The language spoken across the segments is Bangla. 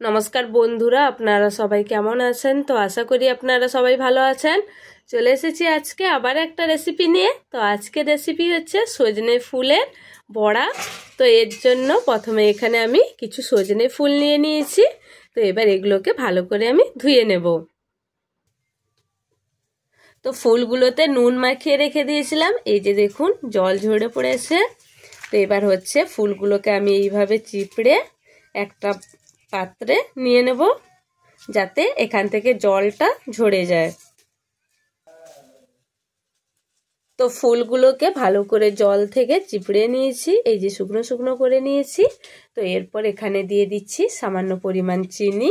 নমস্কার বন্ধুরা, আপনারা সবাই কেমন আছেন? তো আশা করি আপনারা সবাই ভালো আছেন। চলে এসেছি আজকে আবার একটা রেসিপি নিয়ে। তো আজকে রেসিপি হচ্ছে সজনে ফুলের বড়া। তো এর জন্য প্রথমে এখানে আমি কিছু সজনে ফুল নিয়ে নিয়েছি। তো এবার এগুলোকে ভালো করে আমি ধুয়ে নেব। তো ফুলগুলোতে নুন মাখিয়ে রেখে দিয়েছিলাম, এই যে দেখুন জল ঝরে পড়েছে। তো এবার হচ্ছে ফুলগুলোকে আমি এইভাবে চিপড়ে একটা পাত্রে নিয়ে নেব, যাতে এখান থেকে জলটা ঝরে যায়। তো ফুলগুলোকে ভালো করে জল থেকে চিপড়ে নিয়েছি, এই যে শুকনো শুকনো করে নিয়েছি। তো এরপর এখানে দিয়ে দিচ্ছি সামান্য পরিমাণ চিনি।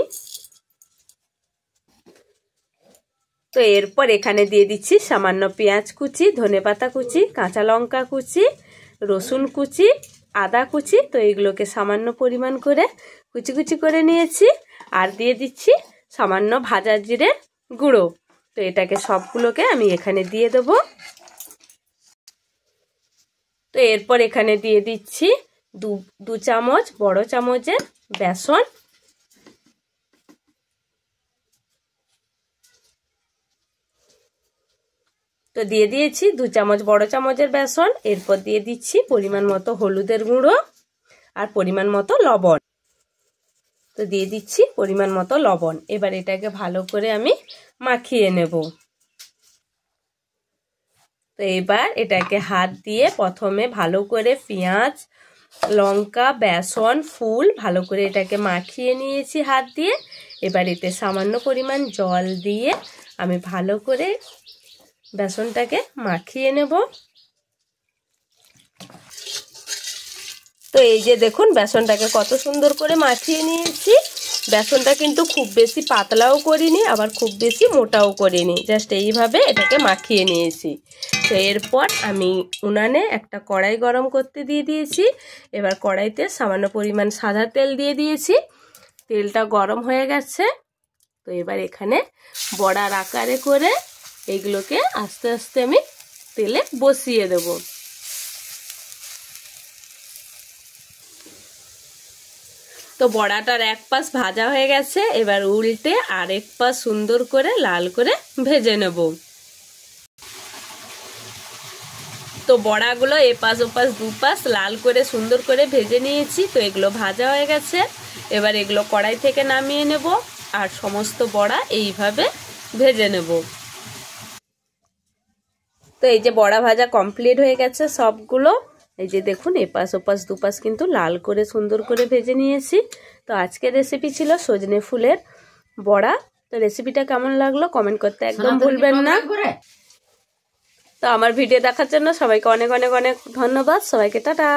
তো এরপর এখানে দিয়ে দিচ্ছি সামান্য পেঁয়াজ কুচি, ধনেপাতা কুচি, কাঁচা লঙ্কা কুচি, রসুন কুচি, আদা কুচি। তো এইগুলোকে সামান্য পরিমাণ করে কুচি কুচি করে নিয়েছি। আর দিয়ে দিচ্ছি সামান্য ভাজা জিরে গুঁড়ো। তো এটাকে সবগুলোকে আমি এখানে দিয়ে দেব। তো এরপর এখানে দিয়ে দিচ্ছি দু চামচ বড় চামচের বেসন। তো দিয়ে দিয়েছি 2 চামচ বড় চামচের বেসন। এরপর দিয়ে দিচ্ছি পরিমাণ মতো হলুদের গুঁড়ো আর পরিমাণ মতো লবণ। তো দিয়ে দিচ্ছি পরিমাণ মতো লবণ। এবার এটাকে ভালো করে আমি মাখিয়ে নেব। তো এবার এটাকে হাত দিয়ে প্রথমে ভালো করে পেঁয়াজ, লঙ্কা, বেসন, ফুল ভালো করে এটাকে মাখিয়ে নিয়েছি হাত দিয়ে। এবার এতে সামান্য পরিমাণ জল দিয়ে আমি ভালো করে বেসনটাকে মাখিয়ে নেব। তো এই যে দেখুন বেসনটাকে কত সুন্দর করে মাখিয়ে নিয়েছি। বেসনটা কিন্তু খুব বেশি পাতলাও করিনি, আবার খুব বেশি মোটাও করিনি, জাস্ট এইভাবে এটাকে মাখিয়ে নিয়েছি। তো এরপর আমি উনানে একটা কড়াই গরম করতে দিয়ে দিয়েছি। এবার কড়াইতে সামান্য পরিমাণ সাদা তেল দিয়ে দিয়েছি। তেলটা গরম হয়ে গেছে। তো এবার এখানে বড়ার আকারে করে এইগুলোকে আস্তে আস্তে আমি তেলে বসিয়ে দেব। তো বড়াটার এক পাশ ভাজা হয়ে গেছে, এবার উল্টে আরেক পাশ সুন্দর করে লাল করে ভেজে নেব। তো বড়াগুলো এপাশ ওপাশ দুপাশ লাল করে সুন্দর করে ভেজে নিয়েছি। তো এগুলো ভাজা হয়ে গেছে। এবার এগুলো কড়াই থেকে নামিয়ে নেব আর সমস্ত বড়া এইভাবে ভেজে নেব। তো এই যে বড়া ভাজা কমপ্লিট হয়ে গেছে সবগুলো। এই যে দেখুন এপাশ ওপাশ দুপাশ কিন্তু লাল করে সুন্দর করে ভেজে নিয়েছি। তো আজকের রেসিপি ছিল সজনে ফুলের বড়া। তো রেসিপিটা কেমন লাগলো কমেন্ট করতে একদম ভুলবেন না। তো আমার ভিডিও দেখার জন্য সবাইকে অনেক অনেক অনেক ধন্যবাদ। সবাইকে টাটা।